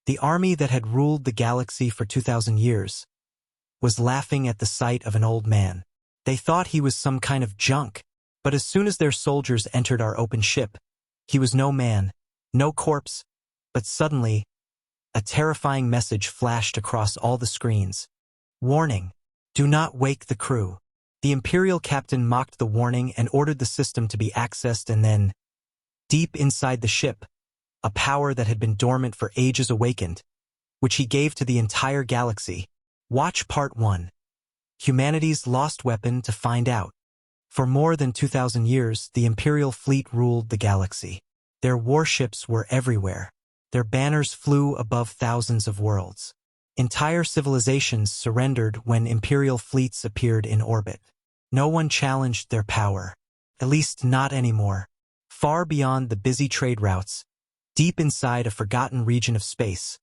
The army that had ruled the galaxy for 2,000 years was laughing at the sight of an old man. They thought he was some kind of junk, but as soon as their soldiers entered our open ship, he was no man, no corpse, but suddenly, a terrifying message flashed across all the screens. Warning: do not wake the crew. The Imperial captain mocked the warning and ordered the system to be accessed, and then, deep inside the ship, a power that had been dormant for ages awakened, which he gave to the entire galaxy. Watch Part 1. Humanity's Lost Weapon to find out. For more than 2,000 years, the Imperial Fleet ruled the galaxy. Their warships were everywhere. Their banners flew above thousands of worlds. Entire civilizations surrendered when Imperial fleets appeared in orbit. No one challenged their power. At least not anymore. Far beyond the busy trade routes, deep inside a forgotten region of space,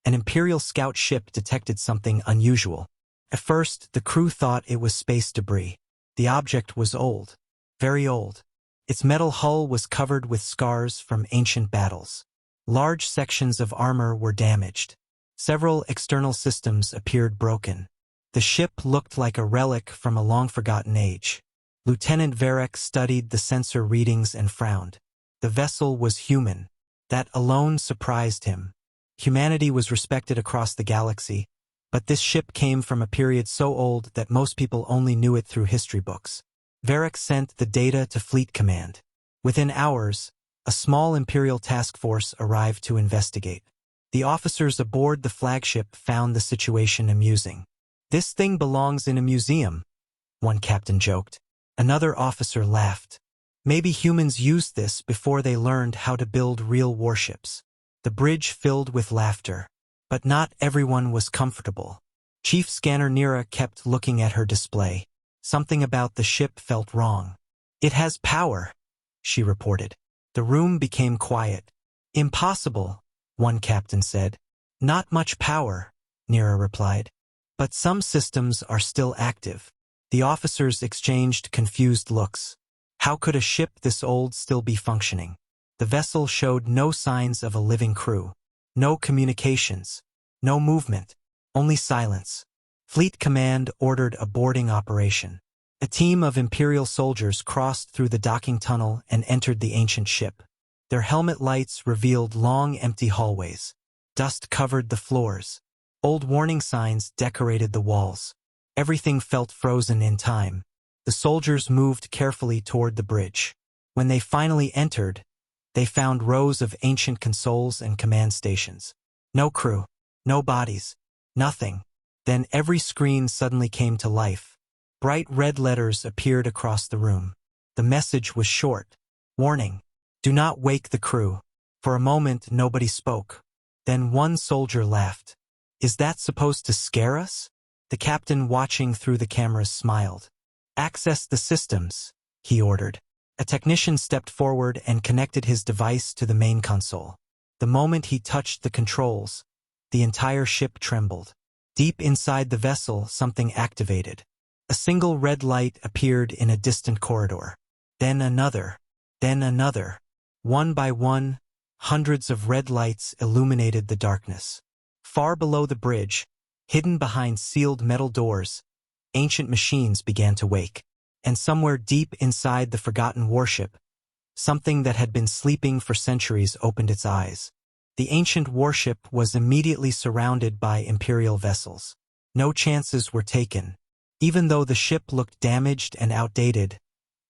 an Imperial scout ship detected something unusual. At first, the crew thought it was space debris. The object was old, very old. Its metal hull was covered with scars from ancient battles. Large sections of armor were damaged. Several external systems appeared broken. The ship looked like a relic from a long-forgotten age. Lieutenant Varric studied the sensor readings and frowned. The vessel was human. That alone surprised him. Humanity was respected across the galaxy, but this ship came from a period so old that most people only knew it through history books. Varric sent the data to Fleet Command. Within hours, a small Imperial task force arrived to investigate. The officers aboard the flagship found the situation amusing. "This thing belongs in a museum," one captain joked. Another officer laughed. Maybe humans used this before they learned how to build real warships. The bridge filled with laughter. But not everyone was comfortable. Chief Scanner Nira kept looking at her display. Something about the ship felt wrong. "It has power," she reported. The room became quiet. "Impossible," one captain said. "Not much power," Nira replied. "But some systems are still active." The officers exchanged confused looks. How could a ship this old still be functioning? The vessel showed no signs of a living crew. No communications. No movement. Only silence. Fleet Command ordered a boarding operation. A team of Imperial soldiers crossed through the docking tunnel and entered the ancient ship. Their helmet lights revealed long, empty hallways. Dust covered the floors. Old warning signs decorated the walls. Everything felt frozen in time. The soldiers moved carefully toward the bridge. When they finally entered, they found rows of ancient consoles and command stations. No crew. No bodies. Nothing. Then every screen suddenly came to life. Bright red letters appeared across the room. The message was short. "Warning. Do not wake the crew." For a moment, nobody spoke. Then one soldier laughed. "Is that supposed to scare us?" The captain watching through the cameras smiled. "Access the systems," he ordered. A technician stepped forward and connected his device to the main console. The moment he touched the controls, the entire ship trembled. Deep inside the vessel, something activated. A single red light appeared in a distant corridor. Then another. Then another. One by one, hundreds of red lights illuminated the darkness. Far below the bridge, hidden behind sealed metal doors, ancient machines began to wake. And somewhere deep inside the forgotten warship, something that had been sleeping for centuries opened its eyes. The ancient warship was immediately surrounded by Imperial vessels. No chances were taken. Even though the ship looked damaged and outdated,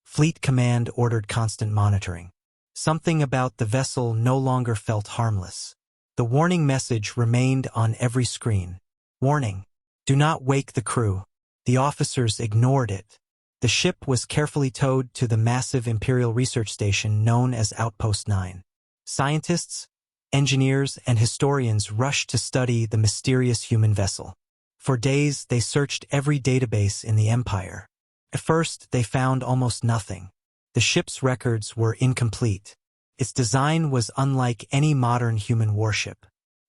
Fleet Command ordered constant monitoring. Something about the vessel no longer felt harmless. The warning message remained on every screen. "Warning. Do not wake the crew." The officers ignored it. The ship was carefully towed to the massive Imperial research station known as Outpost 9. Scientists, engineers, and historians rushed to study the mysterious human vessel. For days, they searched every database in the Empire. At first, they found almost nothing. The ship's records were incomplete. Its design was unlike any modern human warship.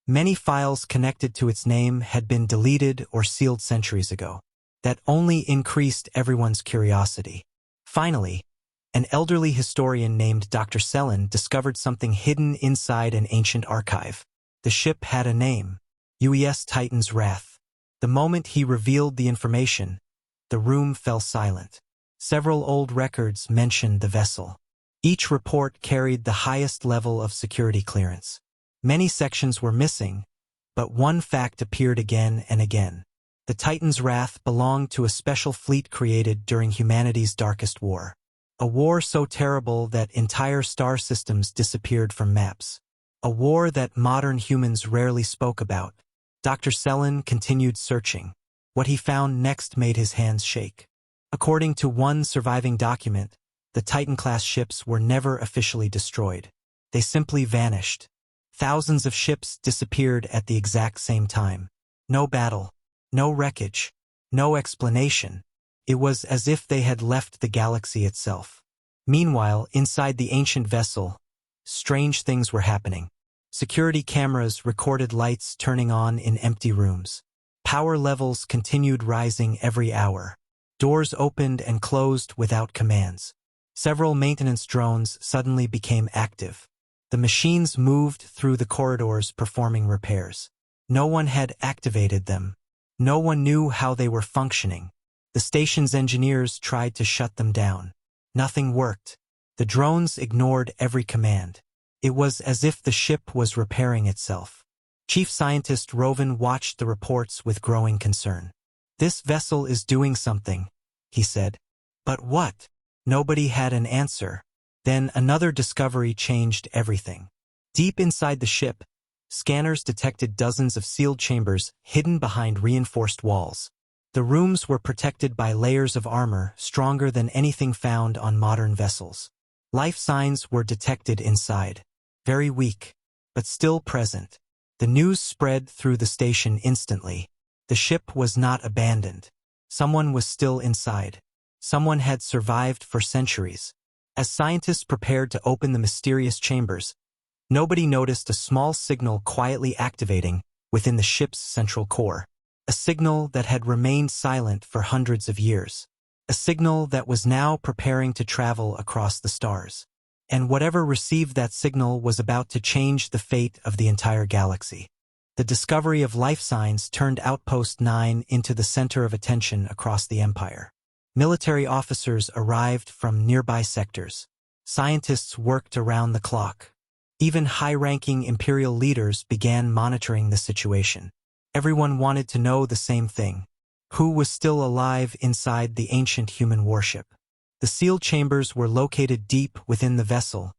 Many files connected to its name had been deleted or sealed centuries ago. That only increased everyone's curiosity. Finally, an elderly historian named Dr. Selen discovered something hidden inside an ancient archive. The ship had a name: UES Titan's Wrath. The moment he revealed the information, the room fell silent. Several old records mentioned the vessel. Each report carried the highest level of security clearance. Many sections were missing, but one fact appeared again and again. The Titan's Wrath belonged to a special fleet created during humanity's darkest war. A war so terrible that entire star systems disappeared from maps. A war that modern humans rarely spoke about. Dr. Selin continued searching. What he found next made his hands shake. According to one surviving document, the Titan-class ships were never officially destroyed. They simply vanished. Thousands of ships disappeared at the exact same time. No battle, no wreckage, no explanation. It was as if they had left the galaxy itself. Meanwhile, inside the ancient vessel, strange things were happening. Security cameras recorded lights turning on in empty rooms. Power levels continued rising every hour. Doors opened and closed without commands. Several maintenance drones suddenly became active. The machines moved through the corridors performing repairs. No one had activated them. No one knew how they were functioning. The station's engineers tried to shut them down. Nothing worked. The drones ignored every command. It was as if the ship was repairing itself. Chief Scientist Rovan watched the reports with growing concern. "This vessel is doing something," he said. "But what?" Nobody had an answer. Then another discovery changed everything. Deep inside the ship, scanners detected dozens of sealed chambers hidden behind reinforced walls. The rooms were protected by layers of armor stronger than anything found on modern vessels. Life signs were detected inside. Very weak, but still present. The news spread through the station instantly. The ship was not abandoned. Someone was still inside. Someone had survived for centuries. As scientists prepared to open the mysterious chambers, nobody noticed a small signal quietly activating within the ship's central core. A signal that had remained silent for hundreds of years. A signal that was now preparing to travel across the stars. And whatever received that signal was about to change the fate of the entire galaxy. The discovery of life signs turned Outpost 9 into the center of attention across the Empire. Military officers arrived from nearby sectors. Scientists worked around the clock. Even high-ranking Imperial leaders began monitoring the situation. Everyone wanted to know the same thing. Who was still alive inside the ancient human warship? The sealed chambers were located deep within the vessel,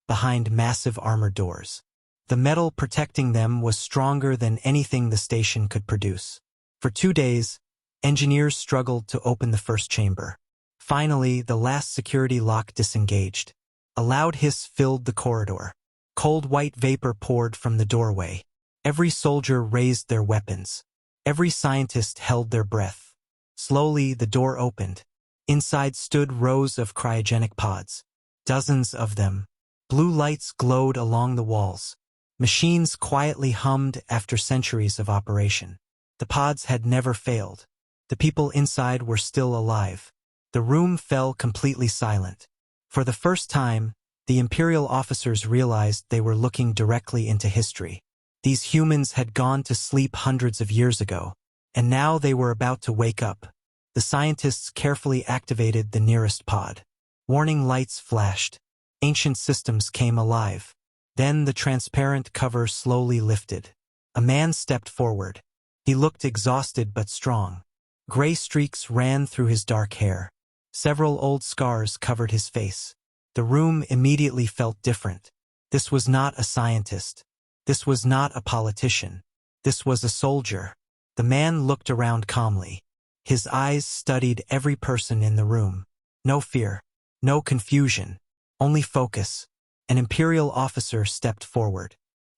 behind massive armored doors. The metal protecting them was stronger than anything the station could produce. For 2 days, engineers struggled to open the first chamber. Finally, the last security lock disengaged. A loud hiss filled the corridor. Cold white vapor poured from the doorway. Every soldier raised their weapons. Every scientist held their breath. Slowly, the door opened. Inside stood rows of cryogenic pods. Dozens of them. Blue lights glowed along the walls. Machines quietly hummed after centuries of operation. The pods had never failed. The people inside were still alive. The room fell completely silent. For the first time, the Imperial officers realized they were looking directly into history. These humans had gone to sleep hundreds of years ago, and now they were about to wake up. The scientists carefully activated the nearest pod. Warning lights flashed. Ancient systems came alive. Then the transparent cover slowly lifted. A man stepped forward. He looked exhausted but strong. Gray streaks ran through his dark hair. Several old scars covered his face. The room immediately felt different. This was not a scientist. This was not a politician. This was a soldier. The man looked around calmly. His eyes studied every person in the room. No fear. No confusion. Only focus. An Imperial officer stepped forward.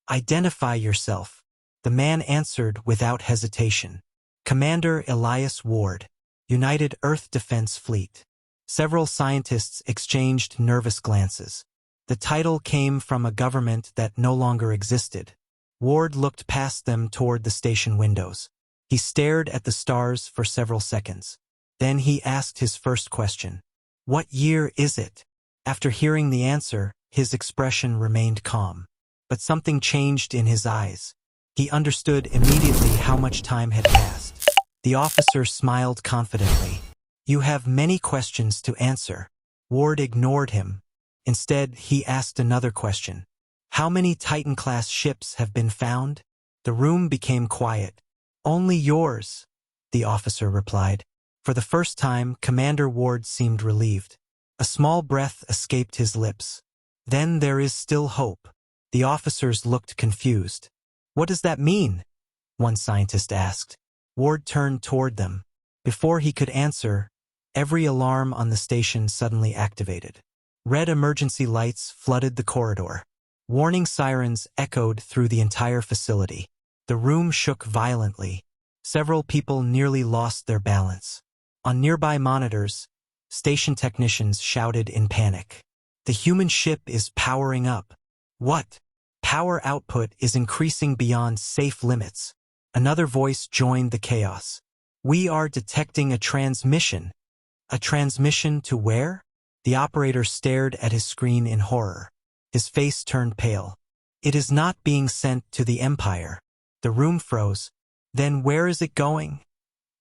"Identify yourself." The man answered without hesitation. "Commander Elias Ward, United Earth Defense Fleet." Several scientists exchanged nervous glances. The title came from a government that no longer existed. Ward looked past them toward the station windows. He stared at the stars for several seconds. Then he asked his first question. "What year is it?" After hearing the answer, his expression remained calm. But something changed in his eyes. He understood immediately how much time had passed. The officer smiled confidently. "You have many questions to answer." Ward ignored him. Instead, he asked another question. "How many Titan-class ships have been found?" The room became quiet. "Only yours," the officer replied. For the first time, Commander Ward seemed relieved. A small breath escaped his lips. "Then there is still hope." The officers looked confused. "What does that mean?" one scientist asked. Ward turned toward them. Before he could answer, every alarm on the station suddenly activated. Red emergency lights flooded the corridor. Warning sirens echoed through the entire facility. The room shook violently. Several people nearly lost their balance. On nearby monitors, station technicians shouted in panic. "The human ship is powering up." "What?" "Power output is increasing beyond safe limits." Another voice joined the chaos. "We are detecting a transmission." "A transmission to where?" The operator stared at his screen in horror. His face turned pale. "It is not being sent to the Empire." The room froze. "Then where is it going?"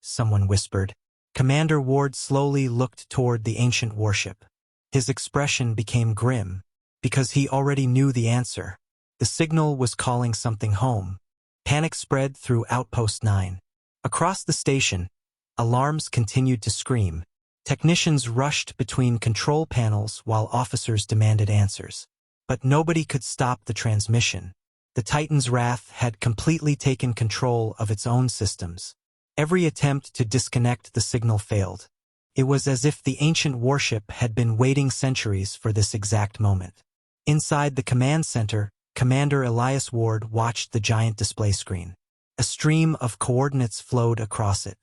someone whispered. Commander Ward slowly looked toward the ancient warship. His expression became grim, because he already knew the answer. The signal was calling something home. Panic spread through Outpost 9. Across the station, alarms continued to scream. Technicians rushed between control panels while officers demanded answers. But nobody could stop the transmission. The Titan's wrath had completely taken control of its own systems. Every attempt to disconnect the signal failed. It was as if the ancient warship had been waiting centuries for this exact moment. Inside the command center, Commander Elias Ward watched the giant display screen. A stream of coordinates flowed across it.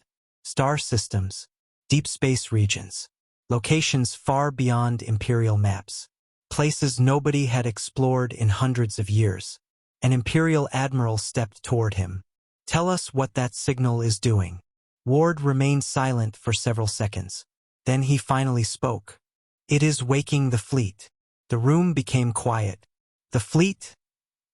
Star systems, deep space regions, locations far beyond Imperial maps, places nobody had explored in hundreds of years. An Imperial admiral stepped toward him. "Tell us what that signal is doing." Ward remained silent for several seconds. Then he finally spoke. "It is waking the fleet." The room became quiet. "The fleet?"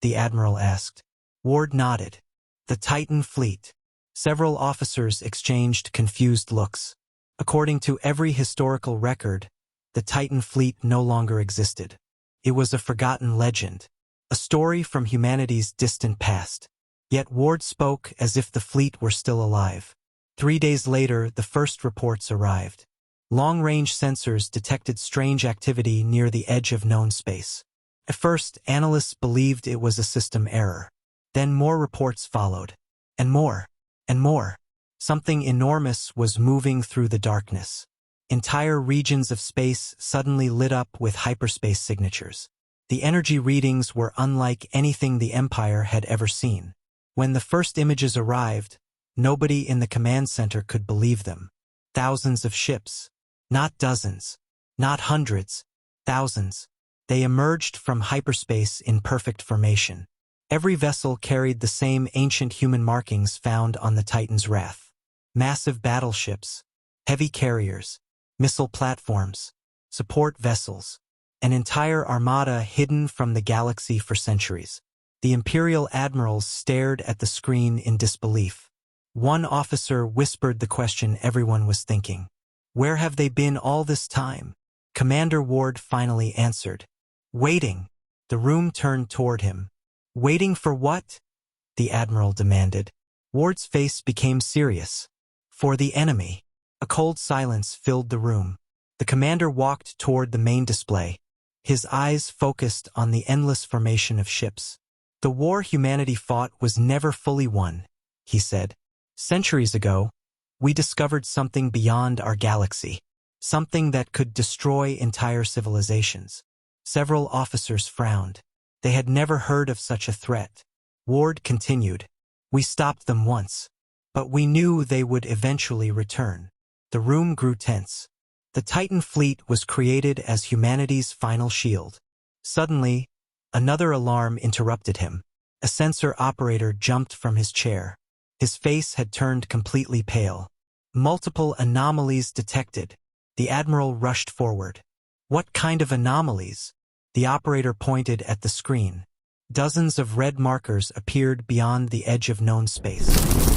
the admiral asked. Ward nodded. "The Titan fleet." Several officers exchanged confused looks. According to every historical record, the Titan fleet no longer existed. It was a forgotten legend, a story from humanity's distant past. Yet Ward spoke as if the fleet were still alive. 3 days later, the first reports arrived. Long-range sensors detected strange activity near the edge of known space. At first, analysts believed it was a system error. Then more reports followed. And more. And more. Something enormous was moving through the darkness. Entire regions of space suddenly lit up with hyperspace signatures. The energy readings were unlike anything the Empire had ever seen. When the first images arrived, nobody in the command center could believe them. Thousands of ships. Not dozens. Not hundreds. Thousands. They emerged from hyperspace in perfect formation. Every vessel carried the same ancient human markings found on the Titan's wrath. Massive battleships, heavy carriers, missile platforms, support vessels, an entire armada hidden from the galaxy for centuries. The Imperial admirals stared at the screen in disbelief. One officer whispered the question everyone was thinking. "Where have they been all this time?" Commander Ward finally answered. "Waiting." The room turned toward him. "Waiting for what?" the admiral demanded. Ward's face became serious. "For the enemy." A cold silence filled the room. The commander walked toward the main display, his eyes focused on the endless formation of ships. "The war humanity fought was never fully won," he said. "Centuries ago, we discovered something beyond our galaxy, something that could destroy entire civilizations." Several officers frowned. They had never heard of such a threat. Ward continued. "We stopped them once, but we knew they would eventually return." The room grew tense. The Titan fleet was created as humanity's final shield. Suddenly, another alarm interrupted him. A sensor operator jumped from his chair. His face had turned completely pale. "Multiple anomalies detected." The admiral rushed forward. "What kind of anomalies?" The operator pointed at the screen. Dozens of red markers appeared beyond the edge of known space.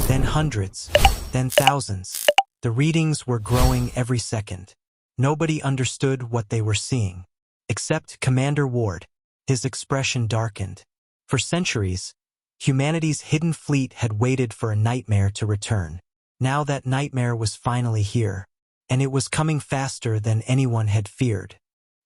Then hundreds, then thousands. The readings were growing every second. Nobody understood what they were seeing. Except Commander Ward. His expression darkened. For centuries, humanity's hidden fleet had waited for a nightmare to return. Now that nightmare was finally here, and it was coming faster than anyone had feared.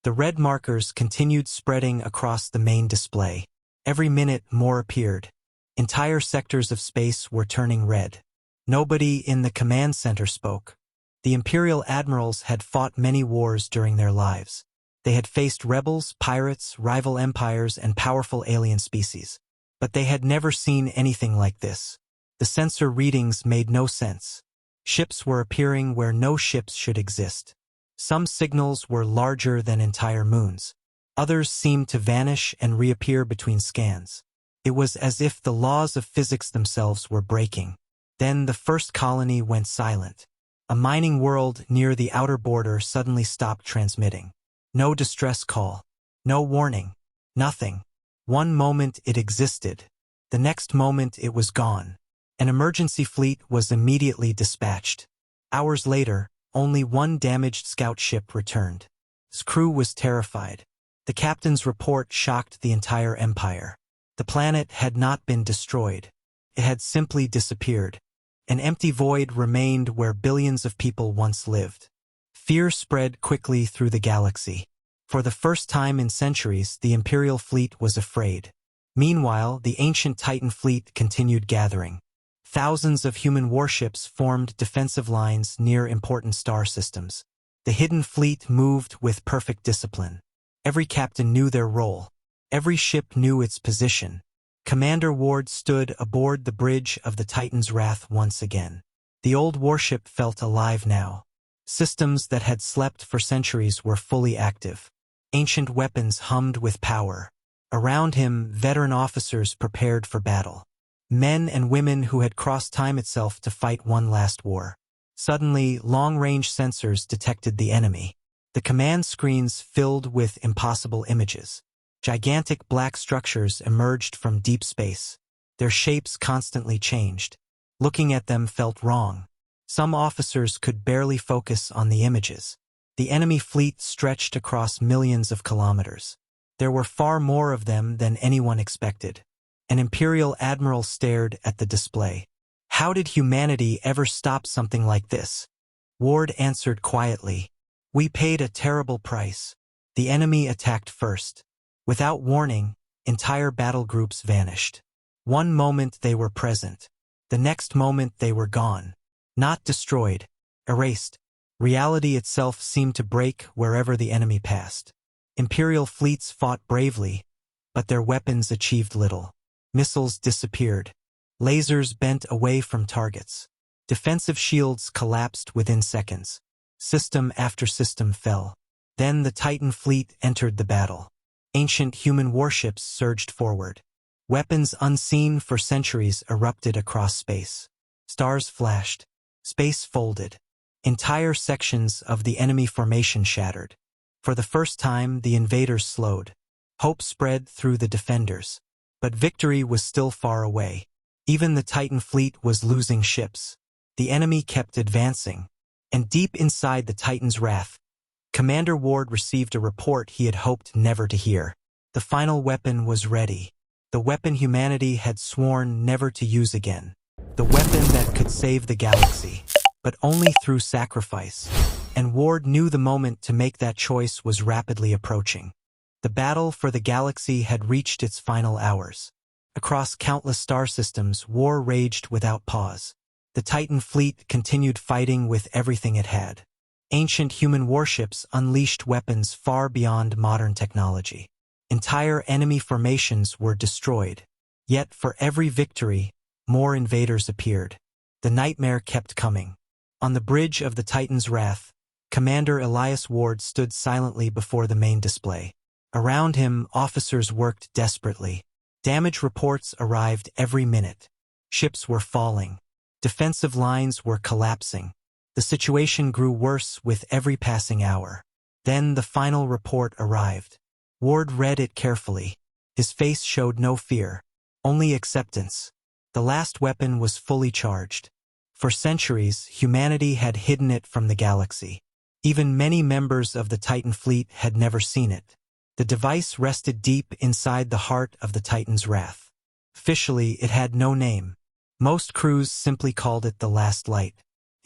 The red markers continued spreading across the main display. Every minute more appeared. Entire sectors of space were turning red. Nobody in the command center spoke. The Imperial admirals had fought many wars during their lives. They had faced rebels, pirates, rival empires, and powerful alien species. But they had never seen anything like this. The sensor readings made no sense. Ships were appearing where no ships should exist. Some signals were larger than entire moons. Others seemed to vanish and reappear between scans. It was as if the laws of physics themselves were breaking. Then the first colony went silent. A mining world near the outer border suddenly stopped transmitting. No distress call. No warning. Nothing. One moment it existed. The next moment it was gone. An emergency fleet was immediately dispatched. Hours later, only one damaged scout ship returned. Its crew was terrified. The captain's report shocked the entire empire. The planet had not been destroyed. It had simply disappeared. An empty void remained where billions of people once lived. Fear spread quickly through the galaxy. For the first time in centuries, the Imperial Fleet was afraid. Meanwhile, the ancient Titan fleet continued gathering. Thousands of human warships formed defensive lines near important star systems. The hidden fleet moved with perfect discipline. Every captain knew their role. Every ship knew its position. Commander Ward stood aboard the bridge of the Titan's wrath once again. The old warship felt alive now. Systems that had slept for centuries were fully active. Ancient weapons hummed with power. Around him, veteran officers prepared for battle. Men and women who had crossed time itself to fight one last war. Suddenly, long-range sensors detected the enemy. The command screens filled with impossible images. Gigantic black structures emerged from deep space. Their shapes constantly changed. Looking at them felt wrong. Some officers could barely focus on the images. The enemy fleet stretched across millions of kilometers. There were far more of them than anyone expected. An Imperial admiral stared at the display. How did humanity ever stop something like this? Ward answered quietly. We paid a terrible price. The enemy attacked first. Without warning, entire battle groups vanished. One moment they were present. The next moment they were gone. Not destroyed. Erased. Reality itself seemed to break wherever the enemy passed. Imperial fleets fought bravely, but their weapons achieved little. Missiles disappeared. Lasers bent away from targets. Defensive shields collapsed within seconds. System after system fell. Then the Titan fleet entered the battle. Ancient human warships surged forward. Weapons unseen for centuries erupted across space. Stars flashed. Space folded. Entire sections of the enemy formation shattered. For the first time, the invaders slowed. Hope spread through the defenders. But victory was still far away. Even the Titan fleet was losing ships. The enemy kept advancing. And deep inside the Titan's wrath, Commander Ward received a report he had hoped never to hear. The final weapon was ready. The weapon humanity had sworn never to use again. The weapon that could save the galaxy. But only through sacrifice. And Ward knew the moment to make that choice was rapidly approaching. The battle for the galaxy had reached its final hours. Across countless star systems, war raged without pause. The Titan fleet continued fighting with everything it had. Ancient human warships unleashed weapons far beyond modern technology. Entire enemy formations were destroyed. Yet for every victory, more invaders appeared. The nightmare kept coming. On the bridge of the Titan's wrath, Commander Elias Ward stood silently before the main display. Around him, officers worked desperately. Damage reports arrived every minute. Ships were falling. Defensive lines were collapsing. The situation grew worse with every passing hour. Then the final report arrived. Ward read it carefully. His face showed no fear, only acceptance. The last weapon was fully charged. For centuries, humanity had hidden it from the galaxy. Even many members of the Titan fleet had never seen it. The device rested deep inside the heart of the Titan's wrath. Officially, it had no name. Most crews simply called it the Last Light.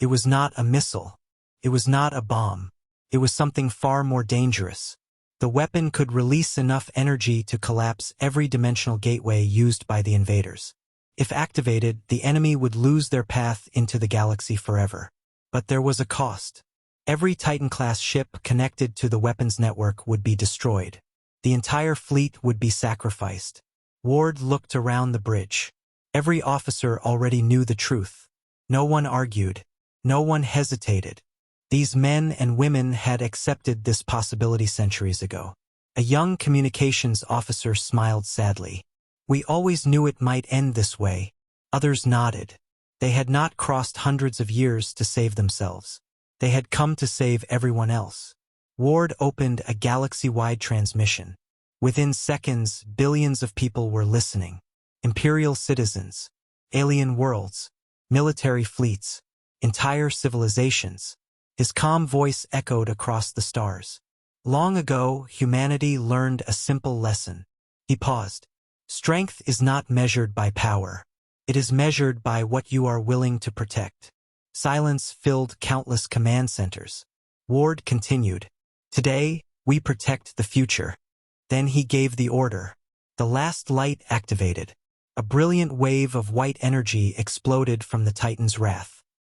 It was not a missile. It was not a bomb. It was something far more dangerous. The weapon could release enough energy to collapse every dimensional gateway used by the invaders. If activated, the enemy would lose their path into the galaxy forever. But there was a cost. Every Titan-class ship connected to the weapons network would be destroyed. The entire fleet would be sacrificed. Ward looked around the bridge. Every officer already knew the truth. No one argued. No one hesitated. These men and women had accepted this possibility centuries ago. A young communications officer smiled sadly. We always knew it might end this way. Others nodded. They had not crossed hundreds of years to save themselves. They had come to save everyone else. Ward opened a galaxy-wide transmission. Within seconds, billions of people were listening. Imperial citizens, alien worlds, military fleets, entire civilizations. His calm voice echoed across the stars. Long ago, humanity learned a simple lesson. He paused. Strength is not measured by power. It is measured by what you are willing to protect. Silence filled countless command centers. Ward continued. Today, we protect the future. Then he gave the order. The last light activated. A brilliant wave of white energy exploded from the Titan's wrath.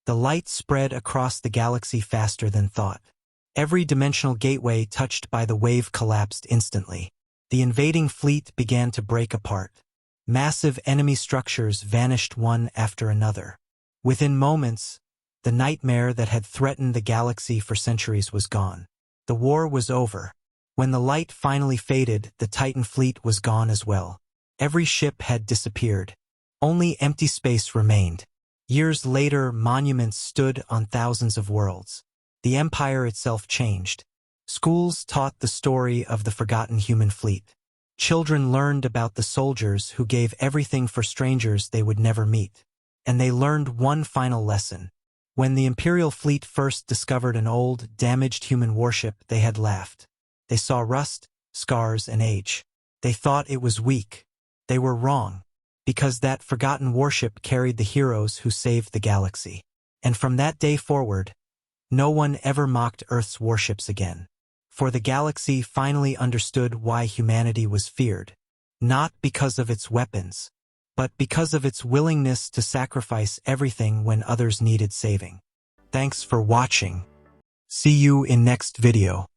The light spread across the galaxy faster than thought. Every dimensional gateway touched by the wave collapsed instantly. The invading fleet began to break apart. Massive enemy structures vanished one after another. Within moments, the nightmare that had threatened the galaxy for centuries was gone. The war was over. When the light finally faded, the Titan fleet was gone as well. Every ship had disappeared. Only empty space remained. Years later, monuments stood on thousands of worlds. The Empire itself changed. Schools taught the story of the forgotten human fleet. Children learned about the soldiers who gave everything for strangers they would never meet. And they learned one final lesson. When the Imperial Fleet first discovered an old, damaged human warship, they had laughed. They saw rust, scars, and age. They thought it was weak. They were wrong. Because that forgotten warship carried the heroes who saved the galaxy. And from that day forward, no one ever mocked Earth's warships again. For the galaxy finally understood why humanity was feared. Not because of its weapons, but because of its willingness to sacrifice everything when others needed saving. Thanks for watching. See you in next video.